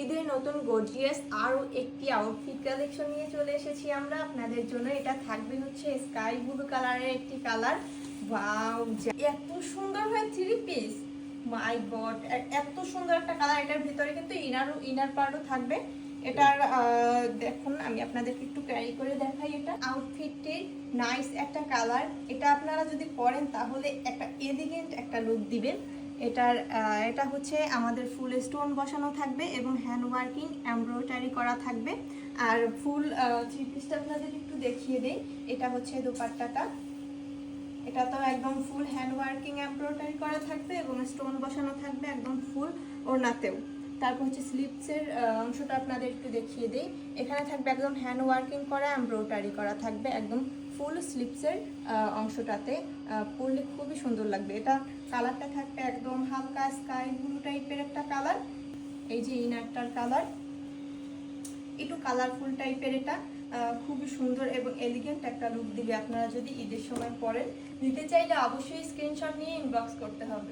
ঈদের নতুন গর্জিয়াস আরো একটি আউটফিট কালেকশন নিয়ে চলে এসেছি আমরা আপনাদের জন্য। এটা থাকবে হচ্ছে স্কাই ব্লু কালারের একটি কালার। ওয়াও, এত সুন্দর হয় থ্রি পিস, মাই গড, এত সুন্দর একটা কালার। এটার ভিতরে কিন্তু ইনার পার্টও থাকবে। এটার দেখুন, আমি আপনাদেরকে একটু ক্যারি করে দেখাই। এটা আউটফিটটির নাইস একটা কালার। এটা আপনারা যদি পরেন তাহলে একটা এলিগেন্ট একটা লুক দিবেন। এটা হচ্ছে আমাদের ফুল স্টোন বসানো থাকবে এবং হ্যান্ড ওয়ার্কিং এমব্রয়ডারি করা থাকবে। আর ফুল থ্রি পিসটা আপনাদের একটু দেখিয়ে দেই। এটা হচ্ছে দোপাট্টাটা, এটা তো একদম ফুল হ্যান্ড ওয়ার্কিং এমব্রয়ডারি করা থাকবে এবং স্টোন বসানো থাকবে একদম ফুল ওড়নাতেও। তারপর হচ্ছে স্লিভসের অংশটা আপনাদের একটু দেখিয়ে দিই। এখানে থাকবে একদম হ্যান্ড ওয়ার্কিং করা এমব্রয়ডারি করা থাকবে একদম ফুল স্লিভসের অংশটাতে। পরলে খুবই সুন্দর লাগবে। এটা কালারটা থাকবে একদম হালকা স্কাই ব্লু টাইপের একটা কালার। এই যে ইনারটার কালার একটু কালারফুল টাইপের। এটা খুবই সুন্দর এবং এলিগেন্ট একটা লুক দিবে আপনারা যদি ঈদের সময় পরেন। নিতে চাইলে অবশ্যই স্ক্রিনশট নিয়ে ইনবক্স করতে হবে।